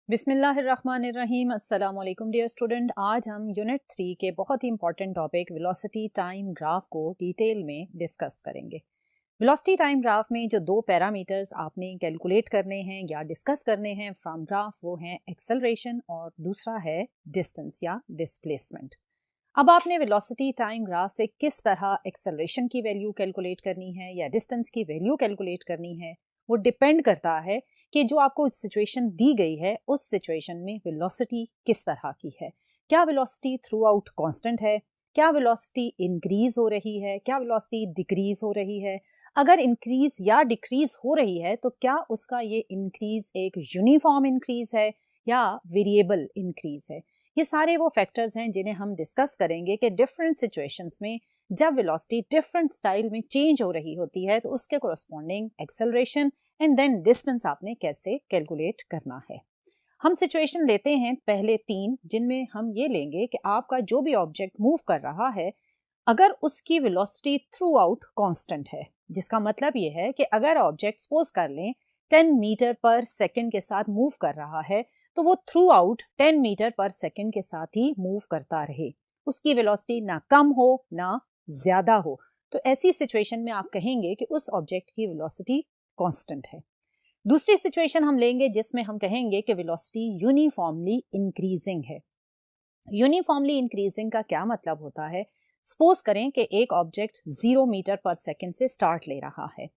बिस्मिल्लाहिर्रहमानिर्रहीम। अस्सलाम वालेकुम डियर स्टूडेंट। आज हम यूनिट 3 के बहुत ही important topic velocity time graph को डिटेल में डिस्कस करेंगे। वेलोसिटी टाइम ग्राफ में जो दो पैरामीटर्स आपने कैलकुलेट करने हैं या डिस्कस करने हैं फ्रॉम ग्राफ, वो हैं एक्सेलरेशन और दूसरा है डिस्टेंस या डिस्प्लेसमेंट। अब आपने वेलोसिटी टाइम ग्राफ से किस तरह एक्सेलरेशन की वैल्यू कैलकुलेट करनी है या डिस्टेंस की वैल्यू कैलकुलेट करनी है, वो डिपेंड करता है कि जो आपको सिचुएशन दी गई है उस सिचुएशन में वेलोसिटी किस तरह की है। क्या वेलोसिटी थ्रू आउट कॉन्स्टेंट है, क्या वेलोसिटी इंक्रीज हो रही है, क्या वेलोसिटी डिक्रीज हो रही है। अगर इंक्रीज या डिक्रीज हो रही है तो क्या उसका ये इंक्रीज एक यूनिफॉर्म इंक्रीज है या वेरिएबल इंक्रीज है। ये सारे वो फैक्टर्स हैं जिन्हें हम डिस्कस करेंगे कि डिफरेंट सिचुएशंस में जब वेलोसिटी डिफरेंट स्टाइल में चेंज हो रही होती है तो उसके corresponding acceleration and then distance आपने कैसे कैलकुलेट करना है। हम सिचुएशन लेते हैं पहले तीन, जिनमें हम ये लेंगे कि आपका जो भी ऑब्जेक्ट मूव कर रहा है अगर उसकी वेलोसिटी थ्रू आउट कॉन्स्टेंट है, जिसका मतलब ये है कि अगर ऑब्जेक्ट सपोज कर लें 10 मीटर पर सेकेंड के साथ मूव कर रहा है तो वो through out 10 metre per second के साथ ही मूव करता रहे, उसकी वेलोसिटी ना कम हो ना ज्यादा हो। तो ऐसी सिचुएशन में आप कहेंगे कि उस ऑब्जेक्ट की वेलोसिटी कांस्टेंट है। दूसरी सिचुएशन हम लेंगे जिसमें हम कहेंगे कि वेलोसिटी यूनिफॉर्मली इंक्रीजिंग है। यूनिफॉर्मली इंक्रीजिंग का क्या मतलब होता है, सपोज करें कि एक ऑब्जेक्ट 0 मीटर पर सेकेंड से स्टार्ट ले रहा है,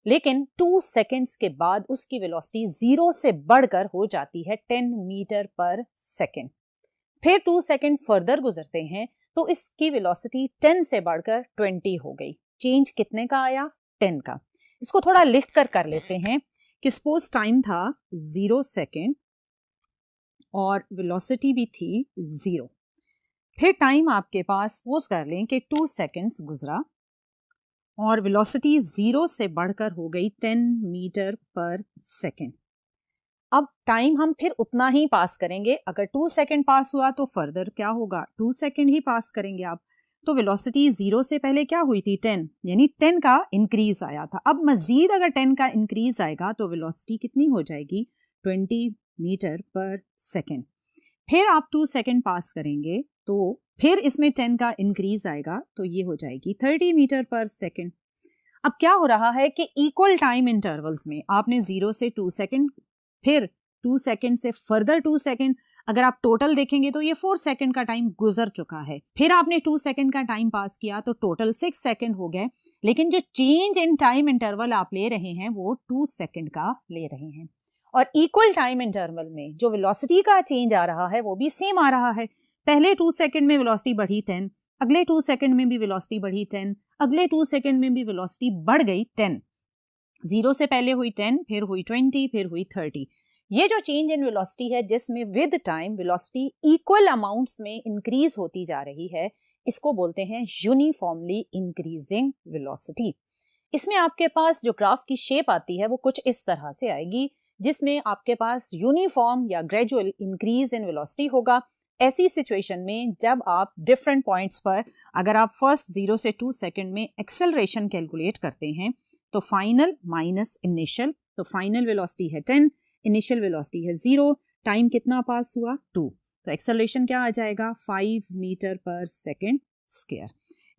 लेकिन 2 सेकेंड्स के बाद उसकी वेलोसिटी 0 से बढ़कर हो जाती है 10 मीटर पर सेकेंड। फिर 2 सेकेंड फर्दर गुजरते हैं तो इसकी वेलोसिटी 10 से बढ़कर 20 हो गई। चेंज कितने का आया? 10 का। इसको थोड़ा लिख कर लेते हैं कि सपोज टाइम था 0 सेकेंड और वेलोसिटी भी थी 0। फिर टाइम आपके पास सपोज कर लें कि 2 सेकेंड्स गुजरा और वेलोसिटी 0 से बढ़कर हो गई 10 मीटर पर सेकेंड। अब टाइम हम फिर उतना ही पास करेंगे। अगर 2 सेकेंड पास हुआ तो फर्दर क्या होगा, 2 सेकेंड ही पास करेंगे आप। तो वेलोसिटी 0 से पहले क्या हुई थी 10, यानी 10 का इंक्रीज आया था। अब मजीद अगर 10 का इंक्रीज आएगा तो वेलोसिटी कितनी हो जाएगी, 20 मीटर पर सेकेंड। फिर आप 2 सेकेंड पास करेंगे तो फिर इसमें 10 का इंक्रीज आएगा तो ये हो जाएगी 30 मीटर पर सेकेंड। अब क्या हो रहा है कि इक्वल टाइम इंटरवल्स में आपने 0 से 2 सेकेंड, फिर 2 सेकेंड से फर्दर 2 सेकेंड, अगर आप टोटल देखेंगे तो ये 4 सेकेंड का टाइम गुजर चुका है। फिर आपने 2 सेकेंड का टाइम पास किया तो टोटल 6 सेकेंड हो गए, लेकिन जो चेंज इन टाइम इंटरवल आप ले रहे हैं वो 2 सेकेंड का ले रहे हैं। और इक्वल टाइम इंटरवल में जो वेलोसिटी का चेंज आ रहा है वो भी सेम आ रहा है। पहले 2 सेकेंड में वेलोसिटी बढ़ी 10, अगले 2 सेकेंड में भी वेलोसिटी बढ़ी 10, अगले 2 सेकेंड में भी वेलोसिटी बढ़ गई 10। 0 से पहले हुई 10, फिर हुई 20, फिर हुई 30। ये जो चेंज इन वेलोसिटी है जिसमें with time velocity equal amounts में इंक्रीज होती जा रही है, इसको बोलते हैं यूनिफॉर्मली इंक्रीजिंग वेलोसिटी। इसमें आपके पास जो ग्राफ की शेप आती है वो कुछ इस तरह से आएगी, जिसमें आपके पास यूनिफॉर्म या ग्रेजुअल इंक्रीज इन वेलोसिटी होगा। ऐसी सिचुएशन में जब आप डिफरेंट पॉइंट्स पर अगर आप फर्स्ट 0 से 2 सेकेंड में एक्सेलरेशन कैलकुलेट करते हैं तो फाइनल माइनस इनिशियल, तो फाइनल वेलोसिटी है 10, इनिशियल वेलोसिटी है 0, टाइम कितना पास हुआ 2, तो एक्सेलरेशन क्या आ जाएगा 5 मीटर पर सेकेंड स्क्वायर।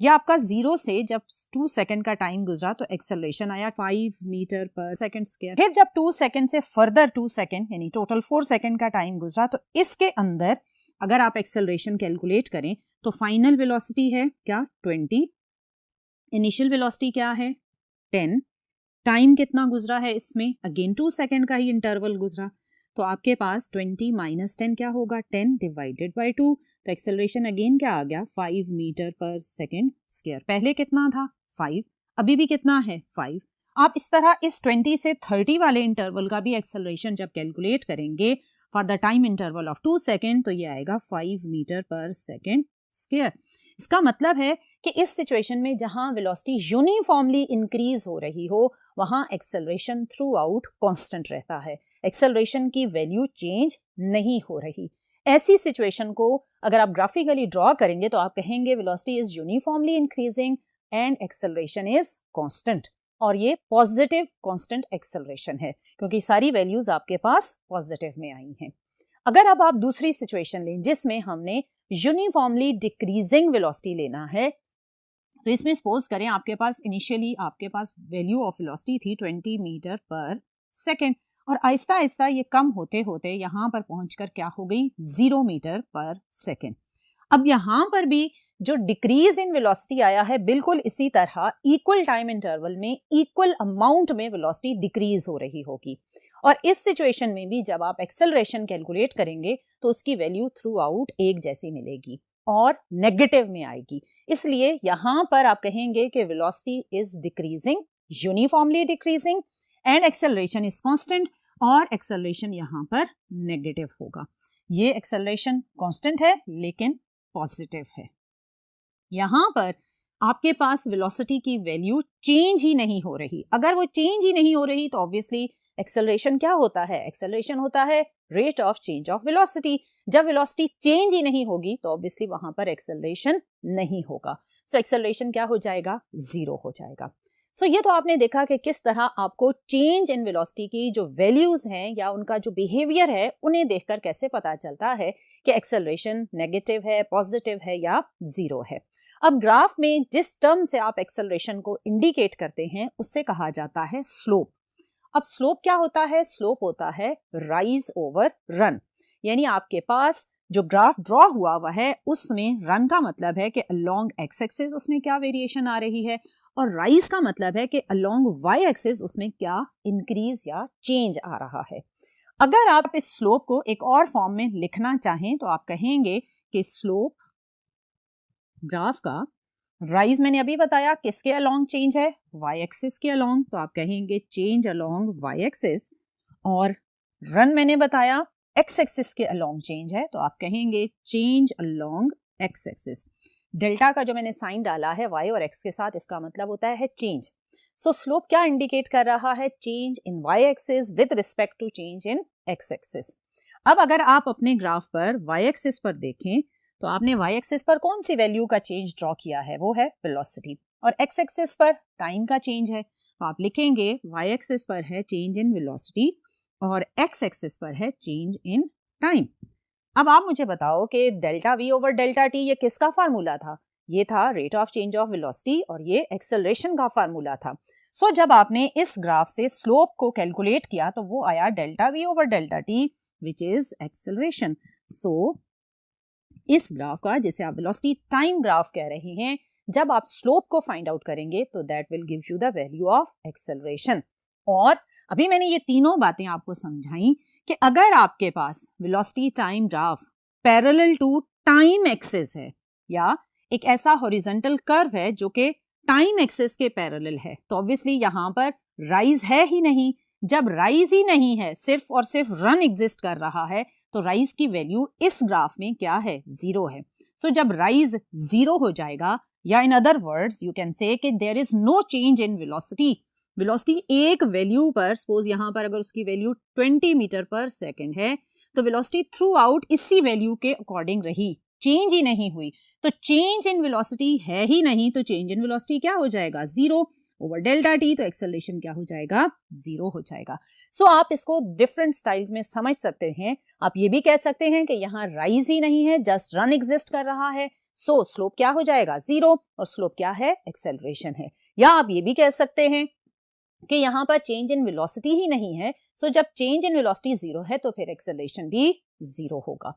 या आपका 0 से जब 2 सेकेंड का टाइम गुजरा तो एक्सेलरेशन आया 5 मीटर पर सेकेंड स्क्वायर। फिर जब 2 सेकेंड से फर्दर 2 सेकेंड यानी टोटल 4 सेकेंड का टाइम गुजरा तो इसके अंदर अगर आप एक्सेलरेशन कैलकुलेट करें तो फाइनल वेलोसिटी है क्या 20, इनिशियल वेलोसिटी क्या है 10, टाइम कितना गुजरा है इसमें अगेन 2 सेकेंड का ही इंटरवल गुजरा, तो आपके पास 20 माइनस 10 क्या होगा 10 डिवाइडेड बाई 2, तो एक्सेलरेशन अगेन क्या आ गया 5 मीटर पर सेकेंड स्क्वायर। पहले कितना था 5, अभी भी कितना है 5। आप इस तरह इस 20 से 30 वाले इंटरवल का भी एक्सेलरेशन जब कैलकुलेट करेंगे for the time interval of 2 second तो ये आएगा 5 मीटर पर सेकेंड स्क्वायर। इसका मतलब है कि इस सिचुएशन में जहां वेलोसिटी यूनिफॉर्मली इंक्रीज हो रही हो वहां एक्सेलरेशन थ्रू आउट कांस्टेंट रहता है, एक्सेलरेशन की वैल्यू चेंज नहीं हो रही। ऐसी सिचुएशन को अगर आप ग्राफिकली ड्रॉ करेंगे तो आप कहेंगे velocity is uniformly increasing and acceleration is constant, और ये पॉजिटिव कांस्टेंट एक्सेलरेशन है क्योंकि सारी वैल्यूज आपके पास पॉजिटिव में आई हैं। अगर अब आप दूसरी सिचुएशन लें जिसमें हमने यूनिफॉर्मली डिक्रीजिंग वेलोसिटी लेना है, तो इसमें सपोज करें आपके पास इनिशियली आपके पास वैल्यू ऑफ वेलोसिटी थी 20 मीटर पर सेकेंड, और आहिस्ता आहिस्ता ये कम होते होते यहाँ पर पहुंचकर क्या हो गई 0 मीटर पर सेकेंड। अब यहाँ पर भी जो डिक्रीज इन वेलोसिटी आया है बिल्कुल इसी तरह इक्वल टाइम इंटरवल में इक्वल अमाउंट में वेलोसिटी डिक्रीज हो रही होगी, और इस सिचुएशन में भी जब आप एक्सेलरेशन कैलकुलेट करेंगे तो उसकी वैल्यू थ्रू आउट एक जैसी मिलेगी और नेगेटिव में आएगी। इसलिए यहां पर आप कहेंगे कि velocity is decreasing, uniformly decreasing, and acceleration is constant, और एक्सेलरेशन यहां पर नेगेटिव होगा। ये एक्सेलरेशन कांस्टेंट है लेकिन पॉजिटिव है। यहां पर आपके पास वेलोसिटी की वैल्यू चेंज ही नहीं हो रही। अगर वो चेंज ही नहीं हो रही तो ऑब्वियसली एक्सेलरेशन क्या होता है, एक्सेलरेशन होता है rate of change of velocity. जब वेलोसिटी चेंज ही नहीं होगी तो ऑब्वियसली वहां पर एक्सेलरेशन नहीं होगा। सो एक्सेलरेशन क्या हो जाएगा, 0 हो जाएगा। सो ये तो आपने देखा कि किस तरह आपको चेंज इन वेलोसिटी की जो वैल्यूज हैं या उनका जो बिहेवियर है उन्हें देखकर कैसे पता चलता है कि एक्सेलरेशन नेगेटिव है, पॉजिटिव है या 0 है। अब ग्राफ में जिस टर्म से आप एक्सेलरेशन को इंडिकेट करते हैं उससे कहा जाता है स्लोप। अब स्लोप क्या होता है, स्लोप होता है राइज ओवर रन, यानी आपके पास जो ग्राफ ड्रॉ हुआ है उसमें रन का मतलब है कि अलोंग एक्स एक्सिस उसमें क्या वेरिएशन आ रही है, और राइज का मतलब है कि अलोंग वाई एक्सिस उसमें क्या इंक्रीज या चेंज आ रहा है। अगर आप इस स्लोप को एक और फॉर्म में लिखना चाहें तो आप कहेंगे कि स्लोप ग्राफ का राइज मैंने अभी बताया किसके अलोंग चेंज है, वाई एक्सिस के अलोंग, तो आप कहेंगे चेंज अलोंग वाई एक्सिस, और रन मैंने बताया एक्स एक्सिस के अलोंग चेंज है तो आप कहेंगे change along x axis. Delta का जो मैंने साइन डाला है वाई और एक्स के साथ, इसका मतलब होता है चेंज। सो स्लोप क्या इंडिकेट कर रहा है, change in Y axis with respect to change in X axis. अब अगर आप अपने ग्राफ पर वाई एक्सिस पर देखें तो आपने वाई एक्सिस पर कौन सी वैल्यू का चेंज ड्रॉ किया है, वो है वेलोसिटी, और एक्स एक्सिस पर टाइम का चेंज है। तो आप लिखेंगे वाई एक्सिस पर है चेंज इन वेलोसिटी और एक्स एक्सिस पर है चेंज इन टाइम। अब आप मुझे बताओ कि delta V over delta T ये किसका फार्मूला था, ये था rate of change of velocity और ये एक्सेलरेशन का फार्मूला था। सो जब आपने इस ग्राफ से स्लोप को कैलकुलेट किया तो वो आया delta V over delta T which is acceleration. So इस ग्राफ का, जिसे आप वेलोसिटी टाइम ग्राफ कह रहे हैं, जब आप स्लोप को फाइंड आउट करेंगे तो that will give you the value of acceleration. और अभी मैंने ये तीनों बातें आपको समझाई कि अगर आपके पास velocity time graph parallel to time axis है या एक ऐसा हॉरिजॉन्टल कर्व है जो कि टाइम एक्सिस के पैरेलल है, तो ऑब्वियसली यहां पर राइज है ही नहीं। जब राइज ही नहीं है, सिर्फ और सिर्फ रन एग्जिस्ट कर रहा है, तो राइज की वैल्यू इस ग्राफ में क्या है, 0 है। सो जब राइज 0 हो जाएगा, या in other words you can say कि there is no change in velocity. Velocity एक वैल्यू पर, सपोज यहां पर अगर उसकी वैल्यू 20 मीटर पर सेकेंड है तो वेलोसिटी थ्रू आउट इसी वैल्यू के अकॉर्डिंग रही, चेंज ही नहीं हुई। तो चेंज इन वेलोसिटी है ही नहीं, तो चेंज इन वेलोसिटी क्या हो जाएगा, 0 ओवर डेल्टा टी, तो एक्सेलरेशन क्या हो जाएगा, 0 हो जाएगा। सो आप इसको डिफरेंट स्टाइल्स में समझ सकते हैं। आप ये भी कह सकते हैं कि यहाँ राइज ही नहीं है, जस्ट रन एग्जिस्ट कर रहा है, सो स्लोप क्या हो जाएगा, 0, और स्लोप क्या है, एक्सेलरेशन है। या आप ये भी कह सकते हैं कि यहाँ पर चेंज इन वेलोसिटी ही नहीं है, सो जब चेंज इन वेलोसिटी 0 है तो फिर एक्सेलरेशन भी 0 होगा।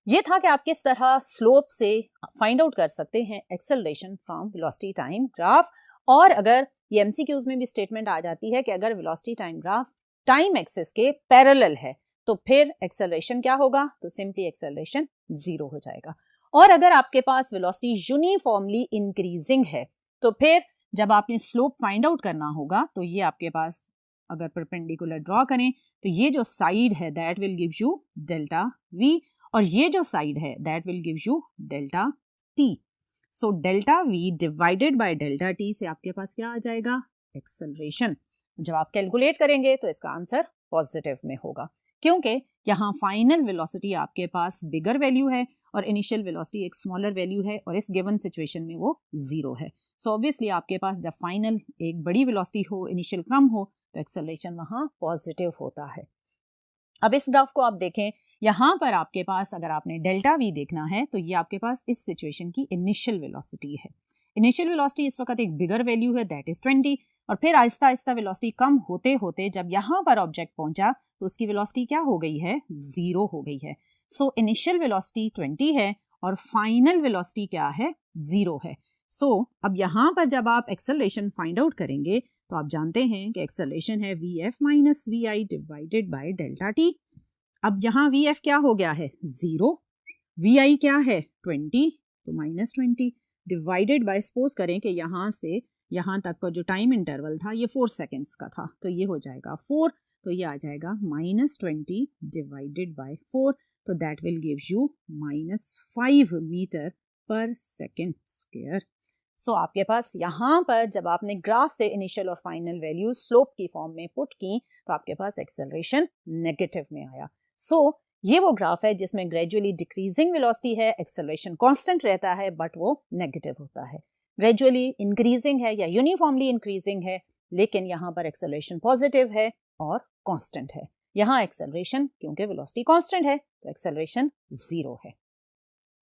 ये था कि आप किस तरह स्लोप से फाइंड आउट कर सकते हैं acceleration from velocity time graph. और अगर ये एमसीक्यूज में भी स्टेटमेंट आ जाती है कि अगर velocity time graph time axis के पैरेलल है तो फिर एक्सेलरेशन क्या होगा, तो सिंपली एक्सेलरेशन 0 हो जाएगा। और अगर आपके पास वेलोसिटी यूनिफॉर्मली इंक्रीजिंग है तो फिर जब आपने स्लोप फाइंड आउट करना होगा तो ये आपके पास अगर परपेंडिकुलर ड्रॉ करें तो ये जो साइड है that will give you delta we, और ये जो साइड है that will give you delta T. So delta we divided by delta T से आपके पास क्या आ जाएगा, एक्सेलरेशन। जब आप कैलकुलेट करेंगे तो इसका आंसर पॉजिटिव में होगा, क्योंकि यहाँ फाइनल वेलोसिटी आपके पास बिगर वैल्यू है और इनिशियल वेलोसिटी एक स्मॉलर वैल्यू है, और इस गिवन सिचुएशन में वो 0 है। सो ऑब्वियसली आपके पास जब फाइनल एक बड़ी वेलोसिटी हो, इनिशियल कम हो, तो एक्सेलरेशन वहाँ पॉजिटिव होता है। अब इस ग्राफ को आप देखें, यहाँ पर आपके पास अगर आपने डेल्टा वी देखना है तो ये आपके पास इस सिचुएशन की इनिशियल वेलोसिटी है। इनिशियल वेलोसिटी इस वक्त एक बिगर वैल्यू है, दैट इज 20, और फिर आहिस्ता आहिस्ता वेलोसिटी कम होते होते जब यहाँ पर ऑब्जेक्ट पहुंचा तो उसकी वेलोसिटी क्या हो गई है, 0 हो गई है। सो इनिशियल वेलोसिटी 20 है और फाइनल वेलोसिटी क्या है, 0 है। सो अब यहाँ पर जब आप एक्सेलरेशन फाइंड आउट करेंगे तो आप जानते हैं कि एक्सेलरेशन है vf minus vi divided by delta T. अब यहाँ vf क्या हो गया है, 0, vi क्या है 20, तो माइनस 20 डिवाइडेड बाय, सपोज करें कि यहाँ से यहाँ तक का जो टाइम इंटरवल था ये 4 सेकेंड्स का था, तो ये हो जाएगा 4, तो ये आ जाएगा माइनस 20 डिवाइडेड बाय 4, तो that will give you minus 5 metre per second square. सो आपके पास यहाँ पर जब आपने ग्राफ से इनिशियल और फाइनल वैल्यू स्लोप की फॉर्म में पुट की तो आपके पास एक्सेलरेशन नेगेटिव में आया। सो ये वो ग्राफ है जिसमें ग्रेजुअली डिक्रीजिंग वेलोसिटी है, एक्सेलरेशन कांस्टेंट रहता है बट वो नेगेटिव होता है। ग्रेजुअली इंक्रीजिंग है या यूनिफॉर्मली इंक्रीजिंग है, लेकिन यहाँ पर एक्सेलरेशन पॉजिटिव है और कांस्टेंट है। यहाँ एक्सेलरेशन क्योंकि वेलोसिटी कांस्टेंट है तो एक्सेलरेशन 0 है।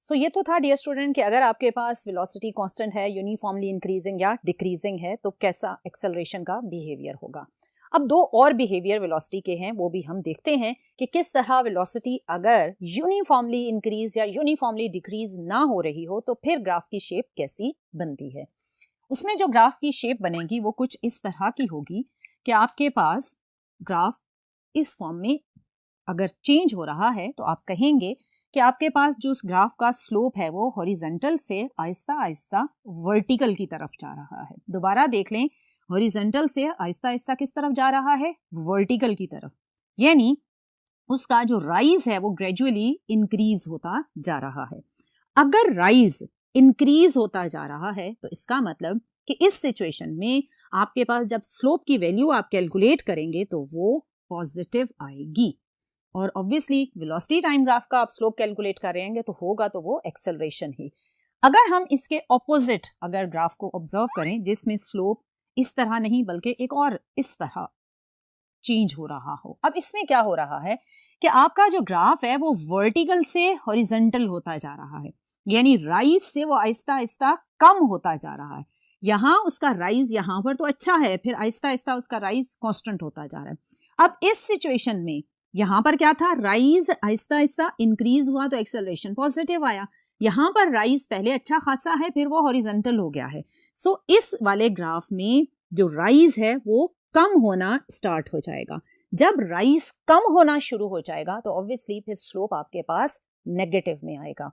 सो ये तो था डियर स्टूडेंट कि अगर आपके पास वेलोसिटी कांस्टेंट है, यूनिफॉर्मली इंक्रीजिंग या डिक्रीजिंग है तो कैसा एक्सेलरेशन का बिहेवियर होगा। अब दो और बिहेवियर वेलोसिटी के हैं, वो भी हम देखते हैं कि किस तरह वेलोसिटी अगर यूनिफॉर्मली इंक्रीज या यूनिफॉर्मली डिक्रीज ना हो रही हो तो फिर ग्राफ की शेप कैसी बनती है। उसमें जो ग्राफ की शेप बनेगी वो कुछ इस तरह की होगी कि आपके पास ग्राफ इस फॉर्म में अगर चेंज हो रहा है तो आप कहेंगे कि आपके पास जो ग्राफ का स्लोप है वो हॉरिजॉन्टल से आहिस्ता आहिस्ता वर्टिकल की तरफ जा रहा है। दोबारा देख लें, हॉरिजॉन्टल से आहिस्ता आहिस्ता किस तरफ जा रहा है, वर्टिकल की तरफ, यानी उसका जो राइज है वो ग्रेजुअली इंक्रीज होता जा रहा है। अगर राइज इंक्रीज होता जा रहा है तो इसका मतलब कि इस सिचुएशन में आपके पास जब स्लोप की वैल्यू आप कैलकुलेट करेंगे तो वो पॉजिटिव आएगी, और ऑब्वियसली वेलोसिटी टाइम ग्राफ का आप स्लोप कैलकुलेट करेंगे तो होगा तो वो एक्सेलरेशन ही। अगर हम इसके ऑपोजिट अगर ग्राफ को ऑब्जर्व करें जिसमें स्लोप इस तरह नहीं बल्कि एक और इस तरह चेंज हो रहा हो, अब इसमें क्या हो रहा है कि आपका जो ग्राफ है वो वर्टिकल से हॉरिजॉन्टल होता जा रहा है, यानी राइज से वो आहिस्ता आहिस्ता कम होता जा रहा है। यहाँ उसका राइज यहाँ पर तो अच्छा है, फिर आहिस्ता आहिस्ता उसका राइज कांस्टेंट होता जा रहा है। अब इस सिचुएशन में यहाँ पर क्या था, राइज आहिस्ता आहिस्ता इंक्रीज हुआ तो एक्सेलरेशन पॉजिटिव आया। यहाँ पर राइज पहले अच्छा खासा है फिर वो हॉरिजॉन्टल हो गया है। सो इस वाले ग्राफ में जो राइज है वो कम होना स्टार्ट हो जाएगा। जब राइज कम होना शुरू हो जाएगा तो ऑब्वियसली फिर स्लोप आपके पास नेगेटिव में आएगा।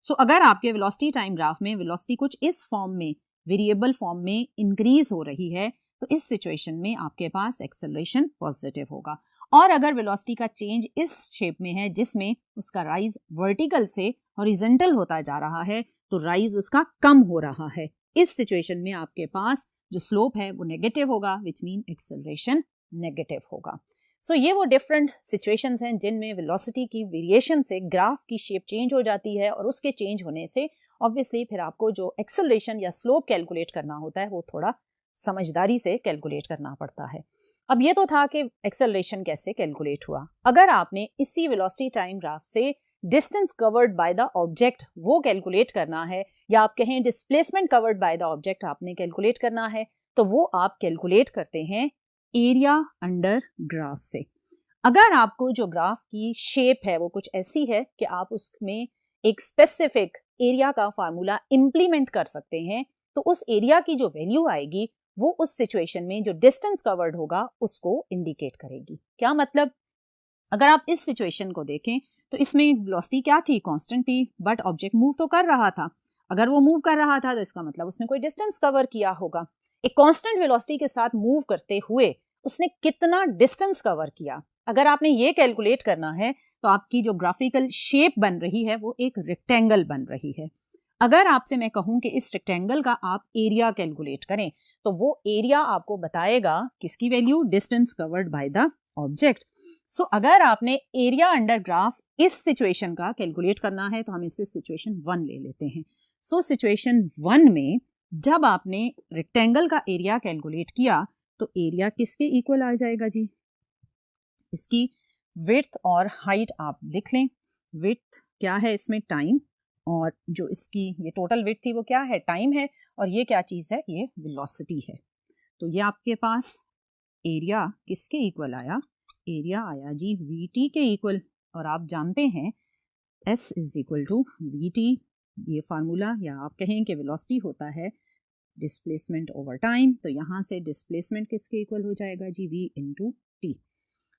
सो अगर आपके वेलोसिटी टाइम ग्राफ में वेलोसिटी कुछ इस फॉर्म में वेरिएबल फॉर्म में इंक्रीज हो रही है तो इस सिचुएशन में आपके पास एक्सेलरेशन पॉजिटिव होगा, और अगर वेलोसिटी का चेंज इस शेप में है जिसमें उसका राइज वर्टिकल से हॉरिजॉन्टल होता जा रहा है तो राइज उसका कम हो रहा है। इस सिचुएशन में आपके पास जो स्लोप है वो नेगेटिव होगा, विच मीन एक्सेलरेशन नेगेटिव होगा। सो ये वो डिफरेंट सिचुएशंस हैं जिनमें वेलोसिटी की वेरिएशन से ग्राफ की शेप चेंज हो जाती है, और उसके चेंज होने से ऑब्वियसली फिर आपको जो एक्सेलरेशन या स्लोप कैलकुलेट करना होता है वो थोड़ा समझदारी से कैलकुलेट करना पड़ता है। अब ये तो था कि एक्सेलरेशन कैसे कैलकुलेट हुआ। अगर आपने इसी वेलोसिटी टाइम ग्राफ से distance covered by the object वो कैलकुलेट करना है, या आप कहें displacement covered by the object आपने कैलकुलेट करना है, तो वो आप कैलकुलेट करते हैं एरिया अंडर ग्राफ से। अगर आपको जो ग्राफ की शेप है वो कुछ ऐसी है कि आप उसमें एक स्पेसिफिक एरिया का फार्मूला इंप्लीमेंट कर सकते हैं, तो उस एरिया की जो वैल्यू आएगी वो उस सिचुएशन में जो डिस्टेंस कवर्ड होगा उसको इंडिकेट करेगी। क्या मतलब, अगर आप इस सिचुएशन को देखें तो इसमें वेलोसिटी क्या थी, कांस्टेंट थी, बट ऑब्जेक्ट मूव तो कर रहा था। अगर वो मूव कर रहा था तो इसका मतलब उसने कोई डिस्टेंस कवर किया होगा। एक कांस्टेंट वेलोसिटी के साथ मूव करते हुए उसने कितना डिस्टेंस कवर किया, अगर आपने ये कैलकुलेट करना है तो आपकी जो ग्राफिकल शेप बन रही है वो एक रेक्टेंगल बन रही है। अगर आपसे मैं कहूं कि इस रेक्टेंगल का आप एरिया कैलकुलेट करें तो वो एरिया आपको बताएगा किसकी value, distance covered by the object. So अगर आपने एरिया अंडर ग्राफ इस सिचुएशन का कैलकुलेट करना है तो हम इसे सिचुएशन 1 ले लेते हैं। सो सिचुएशन 1 में जब आपने रेक्टेंगल का एरिया कैलकुलेट किया तो एरिया किसके इक्वल आ जाएगा जी, इसकी विड्थ और हाइट आप लिख लें। विड्थ क्या है इसमें, टाइम, और जो इसकी ये टोटल विड्थ थी वो क्या है, टाइम है, और ये क्या चीज़ है, ये वेलोसिटी है। तो ये आपके पास एरिया किसके इक्वल आया, एरिया आया जी वी के इक्वल। और आप जानते हैं S is equal to V T, ये फार्मूला, या आप कहें कि वेलोसिटी होता है डिस्प्लेसमेंट ओवर टाइम। तो यहाँ से डिस्प्लेसमेंट किसके इक्वल हो जाएगा जी, v इंटू टी।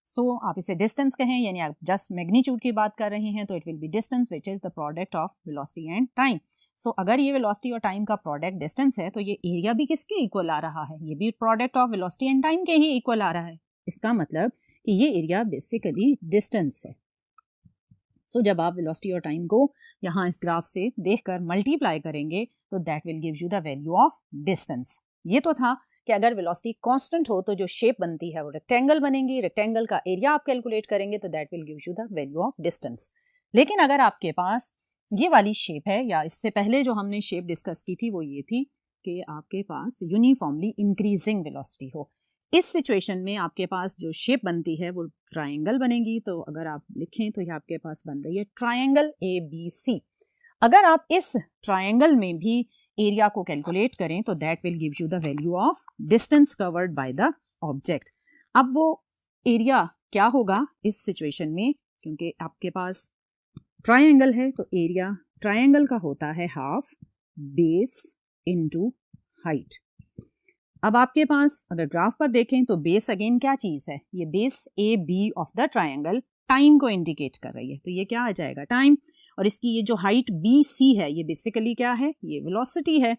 सो आप इसे डिस्टेंस कहें, यानी आप जस्ट मैग्नीट्यूड की बात कर रहे हैं, तो it will be distance which is the product of velocity and time. So अगर ये वेलोसिटी और टाइम का प्रोडक्ट डिस्टेंस है, तो ये एरिया भी किसके इक्वल आ रहा है, ये भी product of velocity and time के ही इक्वल आ रहा है। इसका मतलब कि ये एरिया बेसिकली डिस्टेंस है। सो जब आप वेलोसिटी और टाइम को यहाँ इस ग्राफ से देखकर मल्टीप्लाई करेंगे, तो that will give you the value of distance. ये तो था कि अगर वेलोसिटी कांस्टेंट हो तो जो शेप बनती है वो रेक्टेंगल बनेगी, रेक्टेंगल का एरिया आप कैलकुलेट करेंगे तो that will give you the value of distance. लेकिन अगर आपके पास ये वाली शेप है, या इससे पहले जो हमने शेप डिस्कस की थी वो ये थी कि आपके पास यूनिफॉर्मली इंक्रीजिंग वेलोसिटी हो, इस सिचुएशन में आपके पास जो शेप बनती है वो ट्रायंगल बनेगी। तो अगर आप लिखें तो ये आपके पास बन रही है ट्रायंगल ABC। अगर आप इस ट्रायंगल में भी एरिया को कैलकुलेट करें तो that will give you the value of distance covered by the object. अब वो एरिया क्या होगा इस सिचुएशन में, क्योंकि आपके पास ट्रायंगल है तो एरिया ट्रायंगल का होता है हाफ बेस इनटू हाइट। अब आपके पास अगर ग्राफ पर देखें तो बेस अगेन क्या चीज है, ये base AB of the triangle time को इंडिकेट कर रही है, तो ये क्या आ जाएगा, टाइम। और इसकी ये जो हाइट BC है ये बेसिकली क्या है, ये वेलोसिटी है।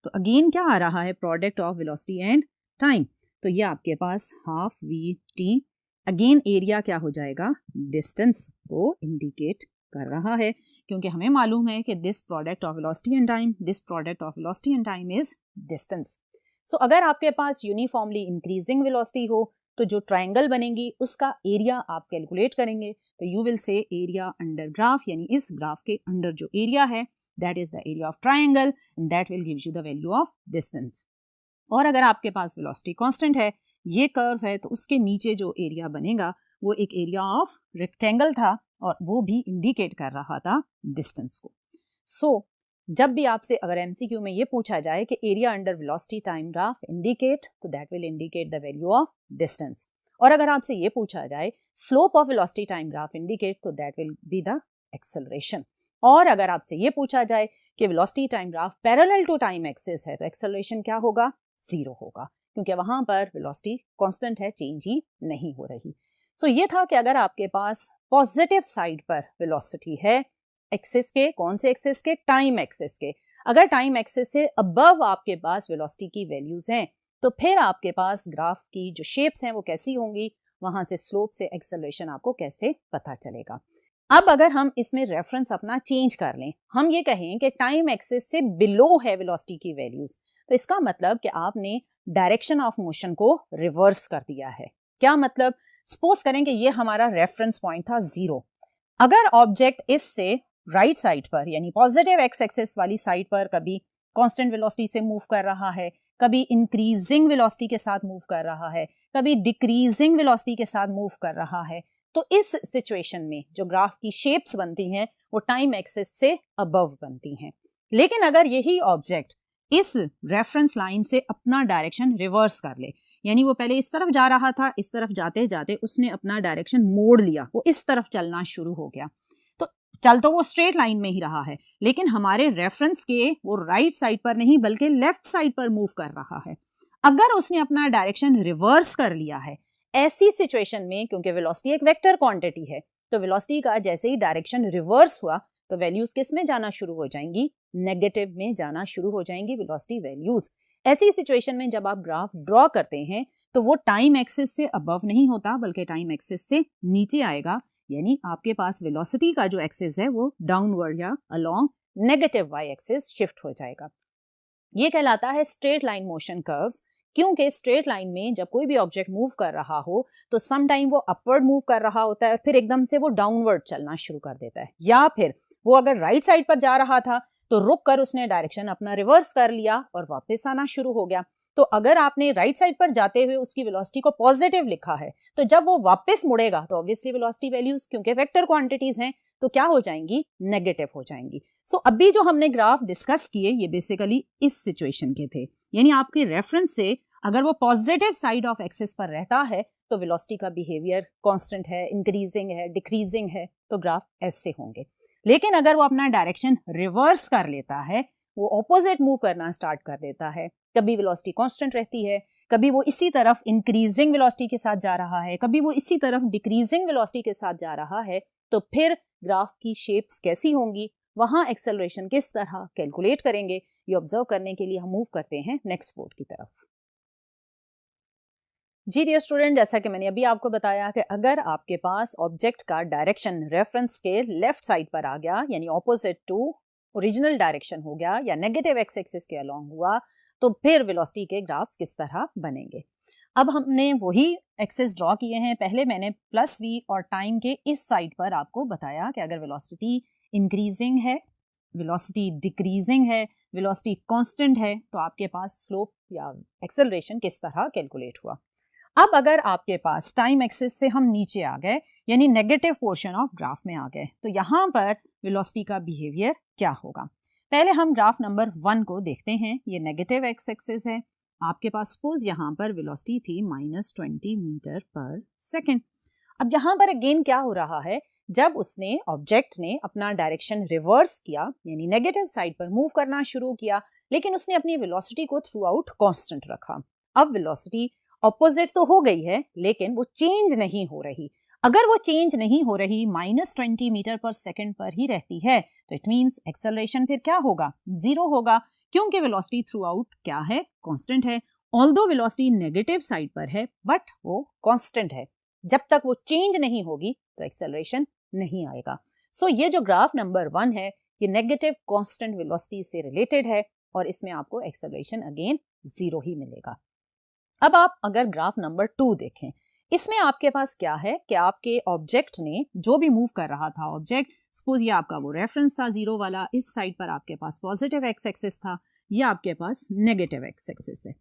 तो अगेन क्या आ रहा है, product of velocity and time. तो ये आपके पास हाफ VT, अगेन एरिया क्या हो जाएगा, डिस्टेंस को इंडिकेट कर रहा है, क्योंकि हमें मालूम है कि this product of velocity and time, this product of velocity and time is distance. So अगर आपके पास यूनिफॉर्मली इंक्रीजिंग वेलोसिटी हो तो जो ट्रायंगल बनेगी उसका एरिया आप कैलकुलेट करेंगे, तो you will say area under graph, यानी इस ग्राफ के अंडर जो एरिया है that is the area of triangle and that will give you the value of distance. और अगर आपके पास वेलोसिटी कांस्टेंट है, ये कर्व है, तो उसके नीचे जो एरिया बनेगा वो एक एरिया ऑफ रेक्टेंगल था और वो भी इंडिकेट कर रहा था डिस्टेंस को। सो जब भी आपसे अगर MCQ में ये पूछा जाए कि area under velocity time graph indicate, तो that will indicate the value of distance. और अगर आपसे ये पूछा जाए slope of velocity time graph indicate, तो that will be the acceleration. और अगर आपसे ये पूछा जाए कि velocity time graph parallel to time axis है, तो एक्सेलरेशन क्या होगा, 0 होगा, क्योंकि वहां पर वेलोसिटी कांस्टेंट है, चेंज ही नहीं हो रही। सो ये था कि अगर आपके पास पॉजिटिव साइड पर वेलोसिटी है, एक्सिस के, कौन से एक्सिस के, टाइम एक्सिस के, अगर टाइम एक्सिस से अबव आपके पास वेलोसिटी की वैल्यूज हैं, तो फिर आपके पास ग्राफ की जो शेप्स हैं वो कैसी होंगी, वहां से स्लोप से एक्सेलरेशन आपको कैसे पता चलेगा। अब अगर हम इसमें रेफरेंस अपना चेंज कर लें, हम ये कहें कि टाइम एक्सिस से बिलो है वेलोसिटी की वैल्यूज, तो इसका मतलब कि आपने डायरेक्शन ऑफ मोशन को रिवर्स कर दिया है। क्या मतलब, सपोज करें कि ये हमारा रेफरेंस पॉइंट था 0, अगर ऑब्जेक्ट इससे राइट साइड पर यानी पॉजिटिव एक्स एक्सिस वाली साइड पर कभी कांस्टेंट वेलोसिटी से मूव कर रहा है, कभी इंक्रीजिंग वेलोसिटी के साथ मूव कर रहा है, कभी डिक्रीजिंग वेलोसिटी के साथ मूव कर रहा है, तो इस सिचुएशन में जो ग्राफ की शेप्स बनती हैं वो टाइम एक्सिस से अबव बनती हैं। लेकिन अगर यही ऑब्जेक्ट इस रेफरेंस लाइन से अपना डायरेक्शन रिवर्स कर ले, यानी वो पहले इस तरफ जा रहा था, इस तरफ जाते जाते उसने अपना डायरेक्शन मोड़ लिया, वो इस तरफ चलना शुरू हो गया, चल तो वो स्ट्रेट लाइन में ही रहा है, लेकिन हमारे रेफरेंस के वो राइट साइड पर नहीं बल्कि लेफ्ट साइड पर मूव कर रहा है। अगर उसने अपना डायरेक्शन रिवर्स कर लिया है, ऐसी सिचुएशन में क्योंकि वेलोसिटी एक वेक्टर क्वांटिटी है, तो वेलोसिटी का जैसे ही डायरेक्शन रिवर्स हुआ तो वैल्यूज किस में जाना शुरू हो जाएंगी, नेगेटिव में जाना शुरू हो जाएंगी वेलोसिटी वैल्यूज। ऐसी सिचुएशन में जब आप ग्राफ ड्रॉ करते हैं तो वो टाइम एक्सिस से अबव नहीं होता बल्कि टाइम एक्सिस से नीचे आएगा, यानी आपके पास वेलोसिटी का जो एक्सिस है वो डाउनवर्ड या along negative Y axis shift हो जाएगा। ये कहलाता है स्ट्रेट लाइन मोशन कर्व्स, क्योंकि स्ट्रेट लाइन में जब कोई भी ऑब्जेक्ट मूव कर रहा हो तो सम टाइम वो अपवर्ड मूव कर रहा होता है और फिर एकदम से वो डाउनवर्ड चलना शुरू कर देता है, या फिर वो अगर राइट साइड पर जा रहा था तो रुक कर उसने डायरेक्शन अपना रिवर्स कर लिया और वापस आना शुरू हो गया। तो अगर आपने राइट साइड पर जाते हुए उसकी वेलोसिटी को पॉजिटिव लिखा है, तो जब वो वापस मुड़ेगा तो ऑब्वियसली वेलोसिटी वैल्यूज क्योंकि वेक्टर क्वांटिटीज हैं तो क्या हो जाएंगी, नेगेटिव हो जाएंगी। सो अभी जो हमने ग्राफ डिस्कस किए ये बेसिकली इस सिचुएशन के थे, यानी आपके रेफरेंस से अगर वो पॉजिटिव साइड ऑफ एक्सिस पर रहता है तो वेलोसिटी का बिहेवियर कांस्टेंट है, इंक्रीजिंग है, डिक्रीजिंग है, तो ग्राफ ऐसे होंगे। लेकिन अगर वो अपना डायरेक्शन रिवर्स कर लेता है, वो ऑपोजिट मूव करना स्टार्ट कर देता है, कभी वेलोसिटी कांस्टेंट रहती है, कभी वो इसी तरफ इंक्रीजिंग वेलोसिटी के साथ जा रहा है, कभी वो इसी तरफ डिक्रीजिंग वेलोसिटी के साथ जा रहा है, तो फिर ग्राफ की शेप्स कैसी होंगी, वहां एक्सेलरेशन किस तरह कैलकुलेट करेंगे, ये ऑब्जर्व करने के लिए हम मूव करते हैं नेक्स्ट बोर्ड की तरफ। जी डियर स्टूडेंट, जैसा कि मैंने अभी आपको बताया कि अगर आपके पास ऑब्जेक्ट का डायरेक्शन रेफरेंस के लेफ्ट साइड पर आ गया, यानी ऑपोजिट टू ओरिजिनल डायरेक्शन हो गया या नेगेटिव एक्स एक्सिस के अलोंग हुआ, तो फिर वेलोसिटी के ग्राफ्स किस तरह बनेंगे। अब हमने वही एक्सिस ड्रॉ किए हैं। पहले मैंने प्लस वी और टाइम के इस साइड पर आपको बताया कि अगर वेलोसिटी इंक्रीजिंग है, वेलोसिटी डिक्रीजिंग है, वेलोसिटी कांस्टेंट है, तो आपके पास स्लोप या एक्सेलरेशन किस तरह कैलकुलेट हुआ। अब अगर आपके पास टाइम एक्सिस से हम नीचे आ गए, यानी नेगेटिव पोर्शन ऑफ ग्राफ में आ गए, तो यहाँ पर वेलोसिटी का बिहेवियर क्या होगा। पहले हम ग्राफ नंबर 1 को देखते हैं। ये नेगेटिव एक्स एक्सिस है, आपके पास सपोज यहाँ पर वेलोसिटी थी -20 मीटर पर सेकेंड। अब यहाँ पर अगेन क्या हो रहा है, जब उसने ऑब्जेक्ट ने अपना डायरेक्शन रिवर्स किया, यानी नेगेटिव साइड पर मूव करना शुरू किया, लेकिन उसने अपनी वेलोसिटी को थ्रू आउट कॉन्स्टेंट रखा। अब वेलोसिटी ऑपोजिट तो हो गई है, लेकिन वो चेंज नहीं हो रही। अगर वो चेंज नहीं हो रही, -20 मीटर पर सेकेंड पर ही रहती है, तो इट मींस एक्सेलरेशन फिर क्या होगा, 0 होगा, क्योंकि वेलोसिटी थ्रू आउट क्या है, कांस्टेंट है। ऑल्दो वेलोसिटी नेगेटिव साइड पर है, बट वो कांस्टेंट है। जब तक वो चेंज नहीं होगी तो एक्सेलरेशन नहीं आएगा। सो ये जो ग्राफ नंबर 1 है, ये नेगेटिव कांस्टेंट वेलोसिटी से रिलेटेड है, और इसमें आपको एक्सेलरेशन अगेन 0 ही मिलेगा। अब आप अगर ग्राफ नंबर 2 देखें, इसमें आपके पास क्या है कि आपके ऑब्जेक्ट ने जो भी मूव कर रहा था, ऑब्जेक्ट सपोज ये आपका वो रेफरेंस था 0 वाला, इस साइड पर आपके पास पॉजिटिव एक्स एक्सिस था, ये आपके पास नेगेटिव एक्स एक्सिस है।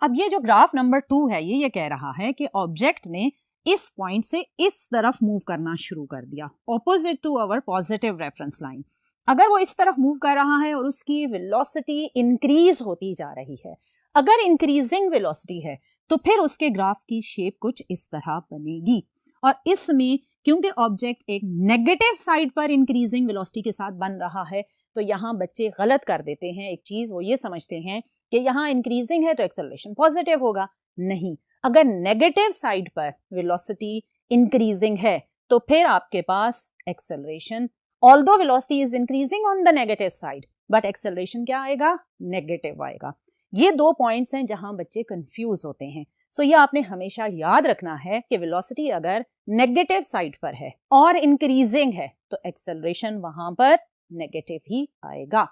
अब ये जो ग्राफ नंबर 2 है, ये कह रहा है कि ऑब्जेक्ट ने इस पॉइंट से इस तरफ मूव करना शुरू कर दिया, opposite to our positive reference line. अगर वो इस तरफ मूव कर रहा है और उसकी वेलोसिटी इंक्रीज होती जा रही है, अगर इंक्रीजिंग वेलोसिटी है, तो फिर उसके ग्राफ की शेप कुछ इस तरह बनेगी। और इसमें क्योंकि ऑब्जेक्ट एक नेगेटिव साइड पर इंक्रीजिंग वेलोसिटी के साथ बन रहा है, तो यहाँ बच्चे गलत कर देते हैं एक चीज, वो ये समझते हैं कि यहाँ इंक्रीजिंग है तो एक्सेलरेशन पॉजिटिव होगा। नहीं, अगर नेगेटिव साइड पर वेलोसिटी इंक्रीजिंग है तो फिर आपके पास acceleration, although velocity is increasing on the negative side, but acceleration क्या आएगा, नेगेटिव आएगा। ये 2 पॉइंट्स हैं जहां बच्चे कंफ्यूज होते हैं। सो ये आपने हमेशा याद रखना है कि वेलोसिटी अगर नेगेटिव साइड पर है और इंक्रीजिंग है तो एक्सेलरेशन वहां पर नेगेटिव ही आएगा।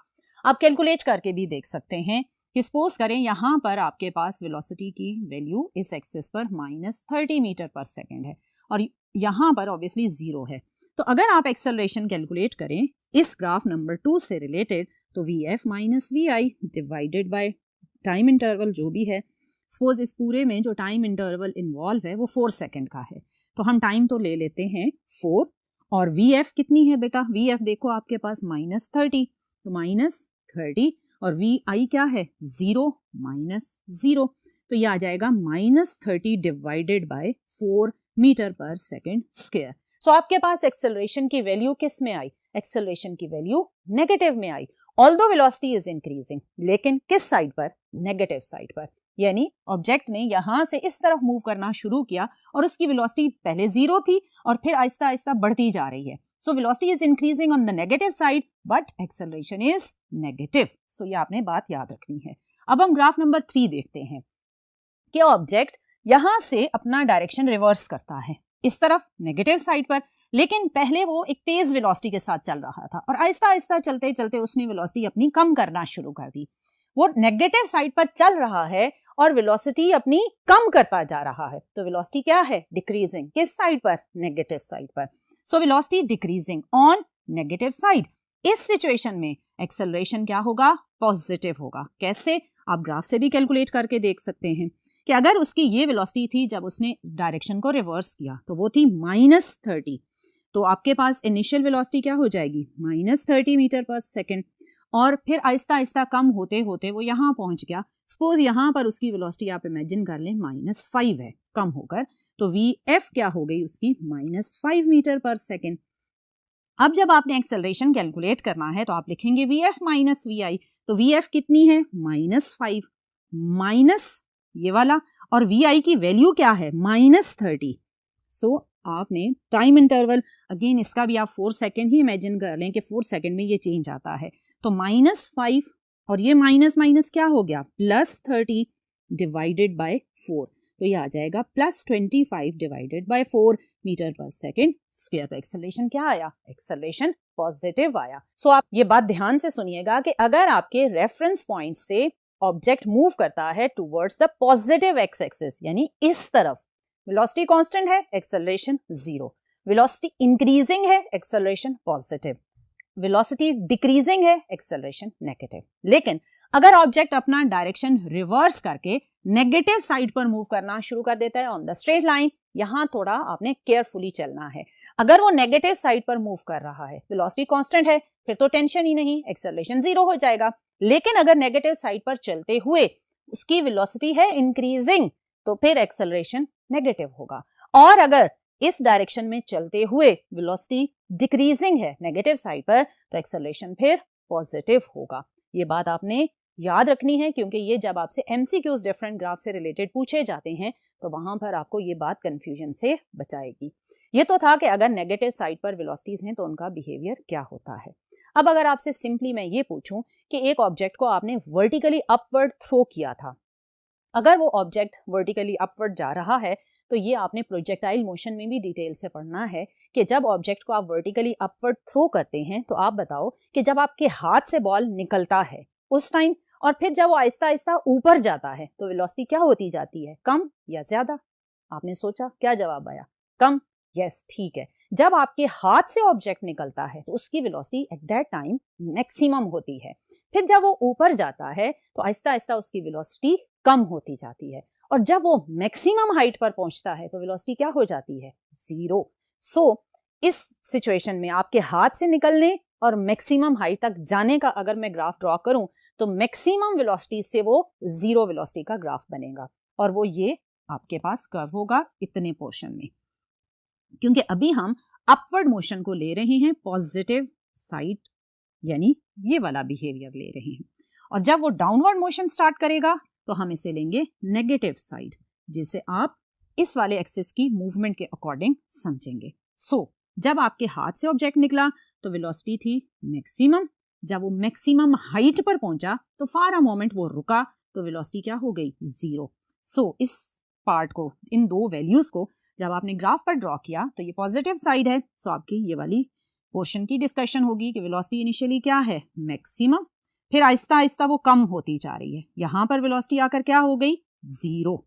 आप कैलकुलेट करके भी देख सकते हैं कि सपोज करें यहाँ पर आपके पास वेलोसिटी की वैल्यू इस एक्सिस पर -30 मीटर पर सेकेंड है और यहाँ पर ऑब्वियसली 0 है। तो अगर आप एक्सेलरेशन कैलकुलेट करें इस ग्राफ नंबर 2 से रिलेटेड, तो VF - VI divided by time interval जो भी है, सपोज इस पूरे में जो टाइम इंटरवल इन्वॉल्व है वो 4 सेकेंड का है, तो हम टाइम तो ले लेते हैं 4, और VF कितनी है बेटा, VF देखो आपके पास -30, तो -30, और VI क्या है, 0 -0, तो ये आ जाएगा -30 divided by 4 metre per second square. सो आपके पास एक्सेलरेशन की वैल्यू किस में आई, एक्सेलरेशन की वैल्यू नेगेटिव में आई। ऑल्दो वेलोसिटी इज इंक्रीजिंग, लेकिन किस साइड पर, नेगेटिव साइड पर, यानी ऑब्जेक्ट ने यहां से इस तरफ मूव करना शुरू किया और उसकी वेलोसिटी पहले 0 थी और फिर आहिस्ता आहिस्ता बढ़ती जा रही है। So velocity is increasing on the negative side but acceleration is negative. So ये आपने बात याद रखनी है। अब हम ग्राफ नंबर 3 देखते हैं कि ऑब्जेक्ट यहां से अपना डायरेक्शन रिवर्स करता है इस तरफ नेगेटिव साइड पर, लेकिन पहले वो एक तेज वेलोसिटी के साथ चल रहा था और आहिस्ता आहिस्ता चलते चलते उसने वेलोसिटी अपनी कम करना शुरू कर दी। वो नेगेटिव साइड पर चल रहा है और वेलोसिटी अपनी कम करता जा रहा है, तो वेलोसिटी क्या है, डिक्रीजिंग, किस साइड पर, नेगेटिव साइड पर। So velocity decreasing on negative side. इस सिचुएशन में एक्सेलरेशन क्या होगा, पॉजिटिव होगा। कैसे, आप ग्राफ से भी कैलकुलेट करके देख सकते हैं कि अगर उसकी ये वेलोसिटी थी जब उसने डायरेक्शन को रिवर्स किया तो वो थी -30, तो आपके पास इनिशियल वेलोसिटी क्या हो जाएगी -30 मीटर पर सेकेंड, और फिर आहिस्ता आहिस्ता कम होते होते वो यहाँ पहुंच गया। सपोज यहाँ पर उसकी वेलोसिटी आप इमेजिन कर लें -5 है कम होकर, तो VF क्या हो गई उसकी -5 मीटर पर सेकेंड। अब जब आपने एक्सेलरेशन कैलकुलेट करना है तो आप लिखेंगे VF माइनस VI, तो VF कितनी है -5 माइनस ये वाला, और VI की वैल्यू क्या है -30। सो आपने टाइम इंटरवल अगेन इसका भी आप 4 सेकेंड ही इमेजिन कर लें कि 4 सेकेंड में ये चेंज आता है, तो -5 और ये माइनस माइनस क्या हो गया +30 डिवाइडेड बाय 4, तो ये आ जाएगा +25 divided by 4 metre per second square. तो एक्सेलरेशन क्या आया, एक्सेलरेशन पॉजिटिव आया। सो आप ये बात ध्यान से सुनिएगा कि अगर आपके रेफरेंस पॉइंट से ऑब्जेक्ट मूव करता है towards the positive x axis यानी इस तरफ, वेलोसिटी कांस्टेंट है, एक्सेलरेशन 0, वेलोसिटी इंक्रीजिंग है, एक्सेलरेशन पॉजिटिव, वेलोसिटी डिक्रीजिंग है, एक्सेलरेशन नेगेटिव। लेकिन अगर ऑब्जेक्ट अपना डायरेक्शन रिवर्स करके नेगेटिव साइड पर मूव करना शुरू कर देता है ऑन द स्ट्रेट लाइन, यहां थोड़ा आपने केयरफुली चलना है। अगर वो नेगेटिव साइड पर मूव कर रहा है, वेलोसिटी कांस्टेंट है, फिर तो टेंशन ही नहीं, एक्सेलरेशन 0 हो जाएगा। लेकिन अगर नेगेटिव साइड पर चलते हुए उसकी वेलोसिटी है इंक्रीजिंग, तो फिर एक्सेलरेशन नेगेटिव होगा। और अगर इस डायरेक्शन में चलते हुए वेलोसिटी डिक्रीजिंग है नेगेटिव साइड पर, तो एक्सेलरेशन फिर पॉजिटिव होगा। ये बात आपने याद रखनी है, क्योंकि ये जब आपसे MCQs डिफरेंट ग्राफ से रिलेटेड पूछे जाते हैं तो वहां पर आपको ये बात कंफ्यूजन से बचाएगी। ये तो था कि अगर नेगेटिव साइड पर वेलोसिटीज हैं तो उनका बिहेवियर क्या होता है। अब अगर आपसे सिंपली मैं ये पूछूं कि एक ऑब्जेक्ट को आपने वर्टिकली अपवर्ड थ्रो किया था, अगर वो ऑब्जेक्ट वर्टिकली अपवर्ड जा रहा है, तो ये आपने प्रोजेक्टाइल मोशन में भी डिटेल से पढ़ना है कि जब ऑब्जेक्ट को आप वर्टिकली अपवर्ड थ्रो करते हैं तो आप बताओ कि जब आपके हाथ से बॉल निकलता है उस टाइम, और फिर जब वो आहिस्ता आहिस्ता ऊपर जाता है तो वेलोसिटी क्या होती जाती है, कम या ज्यादा? आपने सोचा, क्या जवाब आया, कम। यस, ठीक है। जब आपके हाथ से ऑब्जेक्ट निकलता है तो उसकी velocity at that time maximum होती है, फिर जब वो ऊपर जाता है तो आहिस्ता आहिस्ता उसकी वेलोसिटी कम होती जाती है, और जब वो मैक्सिमम हाइट पर पहुंचता है तो वेलोसिटी क्या हो जाती है, 0। सो इस सिचुएशन में आपके हाथ से निकलने और मैक्सिमम हाइट तक जाने का अगर मैं ग्राफ ड्रॉ करूं तो मैक्सिमम वेलोसिटी से वो 0 वेलोसिटी का ग्राफ बनेगा, और वो ये आपके पास कर्व होगा इतने पोर्शन में, क्योंकि अभी हम अपवर्ड मोशन को ले रहे हैं, पॉजिटिव साइड यानी ये वाला बिहेवियर ले रहे हैं, और जब वो डाउनवर्ड मोशन स्टार्ट करेगा तो हम इसे लेंगे नेगेटिव साइड, जिसे आप इस वाले एक्सिस की मूवमेंट के अकॉर्डिंग समझेंगे। सो जब आपके हाथ से ऑब्जेक्ट निकला तो वेलोसिटी थी मैक्सिमम, जब वो मैक्सिमम हाइट पर पहुंचा तो फॉर अ मोमेंट वो रुका तो वेलोसिटी क्या हो गई, 0। सो इस पार्ट को, इन दो वैल्यूज को जब आपने ग्राफ पर ड्रॉ किया तो ये पॉजिटिव साइड है, सो आपकी ये वाली पोर्शन की डिस्कशन होगी कि वेलोसिटी इनिशियली क्या है, मैक्सिमम, फिर आहिस्ता आहिस्ता वो कम होती जा रही है, यहां पर वेलोसिटी आकर क्या हो गई, 0।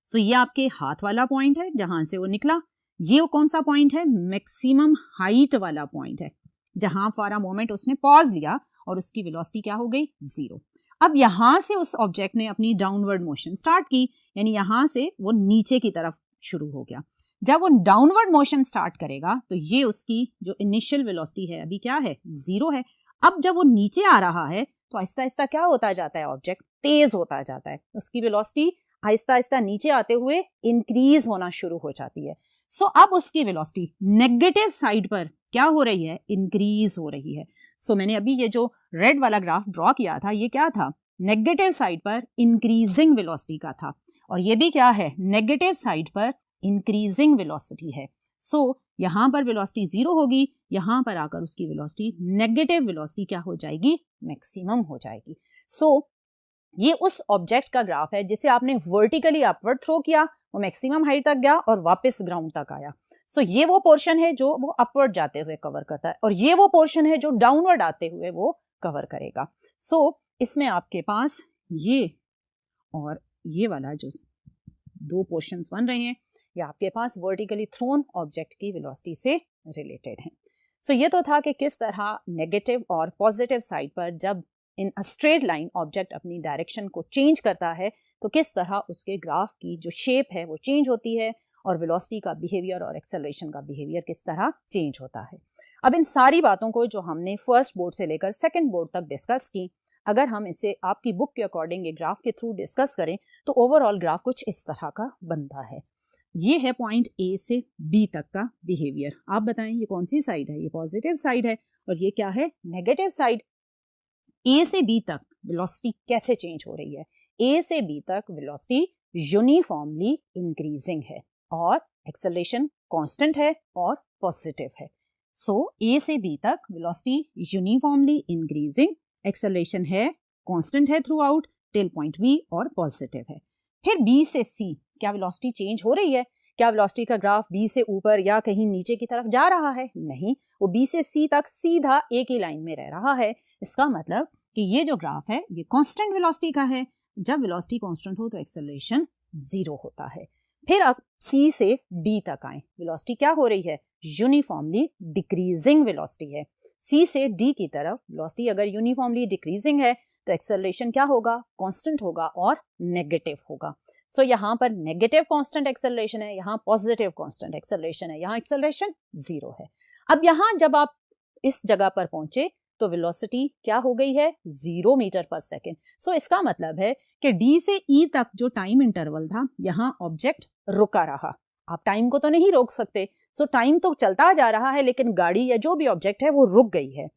सो ये आपके हाथ वाला पॉइंट है जहां से वो निकला। ये कौन सा पॉइंट है, मैक्सिमम हाइट वाला पॉइंट है, जहां फॉर अ मोमेंट उसने पॉज लिया और उसकी वेलोसिटी क्या हो गई, 0। अब यहां से उस ऑब्जेक्ट ने अपनी डाउनवर्ड मोशन स्टार्ट की, यानी यहां से वो नीचे की तरफ शुरू हो गया। जब वो डाउनवर्ड मोशन स्टार्ट करेगा तो ये उसकी जो इनिशियल वेलोसिटी है अभी क्या है, 0 है। अब जब वो नीचे आ रहा है तो आहिस्ता आहिस्ता क्या होता जाता है, ऑब्जेक्ट तेज होता जाता है, उसकी वेलोसिटी आहिस्ता आहिस्ता नीचे आते हुए इंक्रीज होना शुरू हो जाती है। सो अब उसकी वेलोसिटी नेगेटिव साइड पर क्या हो रही है, इंक्रीज हो रही है। सो मैंने अभी ये जो रेड वाला ग्राफ ड्रॉ किया था ये क्या था, नेगेटिव साइड पर इंक्रीजिंग वेलोसिटी का था, और ये भी क्या है, नेगेटिव साइड पर इंक्रीजिंग वेलोसिटी है। सो यहां पर वेलोसिटी 0 होगी, यहां पर आकर उसकी वेलोसिटी नेगेटिव वेलोसिटी क्या हो जाएगी, मैक्सिमम हो जाएगी। सो ये उस ऑब्जेक्ट का ग्राफ है जिसे आपने वर्टिकली अपवर्ड थ्रो किया, वो मैक्सिमम हाइट तक गया और वापस ग्राउंड तक आया। सो ये वो पोर्शन है जो वो अपवर्ड जाते हुए कवर करता है, और ये वो पोर्शन है जो डाउनवर्ड आते हुए वो कवर करेगा। सो इसमें आपके पास ये और ये वाला जो दो पोर्शंस बन रहे हैं ये आपके पास वर्टिकली थ्रोन ऑब्जेक्ट की वेलोसिटी से रिलेटेड हैं। सो ये तो था कि किस तरह नेगेटिव और पॉजिटिव साइड पर जब इन अ स्ट्रेट लाइन ऑब्जेक्ट अपनी डायरेक्शन को चेंज करता है तो किस तरह उसके ग्राफ की जो शेप है वो चेंज होती है और वेलोसिटी का बिहेवियर और एक्सेलरेशन का बिहेवियर किस तरह चेंज होता है। अब इन सारी बातों को जो हमने फर्स्ट बोर्ड से लेकर सेकंड बोर्ड तक डिस्कस की, अगर हम इसे आपकी बुक के अकॉर्डिंग एक ग्राफ के थ्रू डिस्कस करें तो ओवरऑल ग्राफ कुछ इस तरह का बनता है। ये है पॉइंट ए से बी तक का बिहेवियर। आप बताएं ये कौन सी साइड है? ये पॉजिटिव साइड है और ये क्या है? Negative side. ए से बी तक वेलोसिटी कैसे चेंज हो रही है? ए से बी तक वेलोसिटी यूनिफॉर्मली इंक्रीजिंग है और एक्सेलरेशन कांस्टेंट है और पॉजिटिव है। सो ए से बी तक वेलोसिटी यूनिफॉर्मली इंक्रीजिंग, एक्सेलरेशन है कांस्टेंट है throughout till point B और पॉजिटिव है। फिर बी से सी क्या वेलोसिटी चेंज हो रही है? क्या वेलोसिटी का ग्राफ बी से ऊपर या कहीं नीचे की तरफ जा रहा है? नहीं, वो बी से सी तक सीधा एक ही लाइन में रह रहा है। इसका मतलब कि ये जो ग्राफ है ये कांस्टेंट वेलोसिटी का है। जब वेलोसिटी कांस्टेंट हो तो एक्सेलरेशन 0 होता है। फिर अब सी से डी तक आए, वेलोसिटी क्या हो रही है? यूनिफॉर्मली डिक्रीजिंग वेलोसिटी है। सी से डी की तरफ वेलोसिटी अगर यूनिफॉर्मली डिक्रीजिंग है तो एक्सेलरेशन क्या होगा? कांस्टेंट होगा और नेगेटिव होगा। सो यहाँ पर नेगेटिव कांस्टेंट एक्सेलरेशन है, यहाँ पॉजिटिव कांस्टेंट एक्सेलरेशन है, यहाँ एक्सेलरेशन 0 है। अब यहाँ जब आप इस जगह पर पहुंचे तो वेलोसिटी क्या हो गई है? 0 मीटर पर सेकेंड। सो इसका मतलब है कि डी से ई तक जो टाइम इंटरवल था यहाँ ऑब्जेक्ट रुका रहा। आप टाइम को तो नहीं रोक सकते, सो टाइम तो चलता जा रहा है लेकिन गाड़ी या जो भी ऑब्जेक्ट है वो रुक गई है।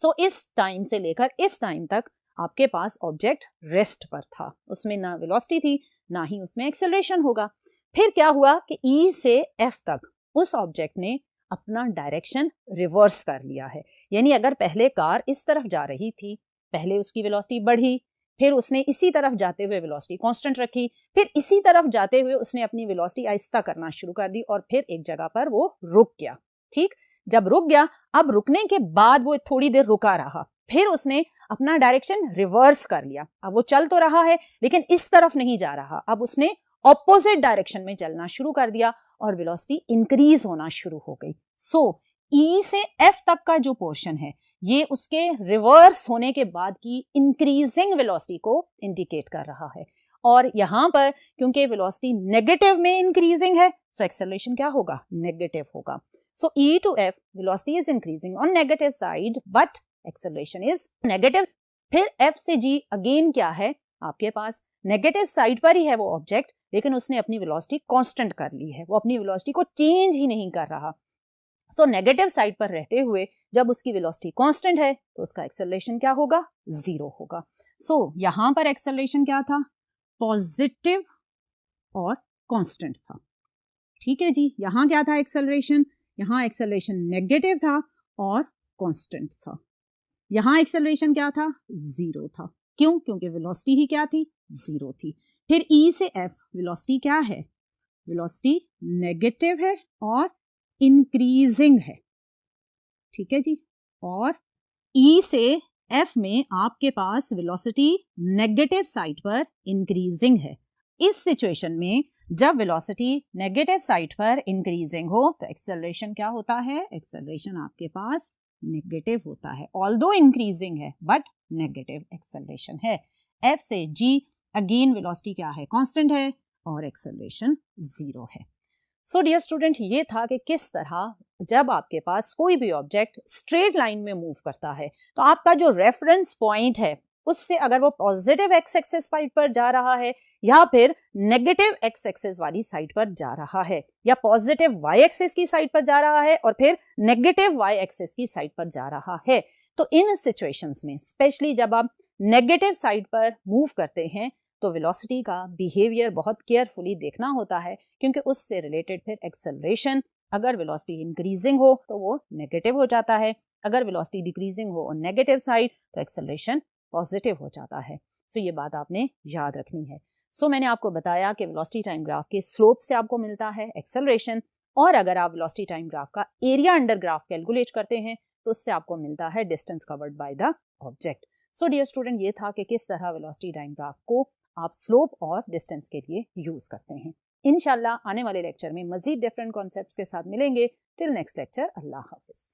सो इस टाइम से लेकर इस टाइम तक आपके पास ऑब्जेक्ट रेस्ट पर था, उसमें ना वेलोसिटी थी ना ही उसमें एक्सेलरेशन होगा। फिर क्या हुआ कि ई से एफ तक उस ऑब्जेक्ट ने अपना डायरेक्शन रिवर्स कर लिया है। यानी अगर पहले कार इस तरफ जा रही थी, पहले उसकी वेलोसिटी बढ़ी, फिर उसने इसी तरफ जाते हुए वेलोसिटी कांस्टेंट रखी, फिर इसी तरफ जाते हुए उसने अपनी वेलोसिटी आहिस्ता करना शुरू कर दी और फिर एक जगह पर वो रुक गया। ठीक, जब रुक गया, अब रुकने के बाद वो थोड़ी देर रुका रहा, फिर उसने अपना डायरेक्शन रिवर्स कर लिया। अब वो चल तो रहा है लेकिन इस तरफ नहीं जा रहा, अब उसने ऑपोजिट डायरेक्शन में चलना शुरू कर दिया और वेलोसिटी इंक्रीज होना शुरू हो गई। सो ई से एफ तक का जो पोर्शन है ये उसके रिवर्स होने के बाद की इंक्रीजिंग वेलोसिटी को इंडिकेट कर रहा है। और यहां पर क्योंकि वेलोसिटी नेगेटिव में इंक्रीजिंग है सो एक्सेलरेशन क्या होगा? नेगेटिव होगा। So E to F velocity is increasing on negative side but acceleration is negative. फिर एफ से जी अगेन क्या है? आपके पास नेगेटिव साइड पर ही है वो ऑब्जेक्ट लेकिन उसने अपनी वेलोसिटी कांस्टेंट कर ली है, वो अपनी वेलोसिटी को चेंज ही नहीं कर रहा। सो नेगेटिव साइड पर रहते हुए जब उसकी वेलोसिटी कांस्टेंट है तो उसका एक्सेलरेशन क्या होगा? 0 होगा। सो यहां पर एक्सेलरेशन क्या था? पॉजिटिव और कांस्टेंट था। ठीक है जी, यहां क्या था एक्सेलरेशन? यहां एक्सेलरेशन नेगेटिव था और कांस्टेंट था। यहां एक्सेलरेशन क्या था? 0 था। क्यों? क्योंकि वेलोसिटी ही क्या थी? 0 थी। फिर ई से एफ वेलोसिटी क्या है? वेलोसिटी नेगेटिव है और इंक्रीजिंग है। ठीक है जी, और ई से एफ में आपके पास वेलोसिटी नेगेटिव साइड पर इंक्रीजिंग है। इस सिचुएशन में जब वेलोसिटी नेगेटिव साइड पर इंक्रीजिंग हो तो एक्सेलरेशन क्या होता है? एक्सेलरेशन आपके पास नेगेटिव होता है। ऑल्दो इंक्रीजिंग है बट नेगेटिव एक्सेलरेशन है। एफ से जी अगेन वेलोसिटी क्या है? कांस्टेंट है और एक्सेलरेशन 0 है। सो डियर स्टूडेंट, ये था कि किस तरह जब आपके पास कोई भी ऑब्जेक्ट स्ट्रेट लाइन में मूव करता है तो आपका जो रेफरेंस पॉइंट है उससे अगर वो पॉजिटिव एक्स एक्सिस साइड पर जा रहा है या फिर नेगेटिव एक्स एक्सिस वाली साइड पर जा रहा है या पॉजिटिव वाई एक्सिस की साइड पर जा रहा है और फिर नेगेटिव वाई एक्सिस की साइड पर जा रहा है, तो इन सिचुएशंस में स्पेशली जब आप नेगेटिव साइड पर मूव करते हैं तो वेलोसिटी का बिहेवियर बहुत केयरफुली देखना होता है क्योंकि उससे रिलेटेड फिर एक्सेलरेशन, अगर वेलोसिटी इंक्रीजिंग हो तो वो नेगेटिव हो जाता है, अगर वेलोसिटी डिक्रीजिंग हो और नेगेटिव साइड तो एक्सेलरेशन पॉजिटिव हो जाता है। सो ये बात आपने याद रखनी है। सो मैंने आपको बताया कि वेलोसिटी टाइम ग्राफ के स्लोप से आपको मिलता है एक्सेलरेशन, और अगर आप वेलोसिटी टाइम ग्राफ का एरिया अंडर ग्राफ कैलकुलेट करते हैं तो उससे आपको मिलता है distance covered by the object. So dear student, ये था कि किस तरह वेलोसिटी टाइम ग्राफ को आप स्लोप और डिस्टेंस के लिए यूज करते हैं। इंशाल्लाह आने वाले लेक्चर में मजीद डिफरेंट कॉन्सेप्ट्स के साथ मिलेंगे। टिल नेक्स्ट लेक्चर, अल्लाह हाफिज।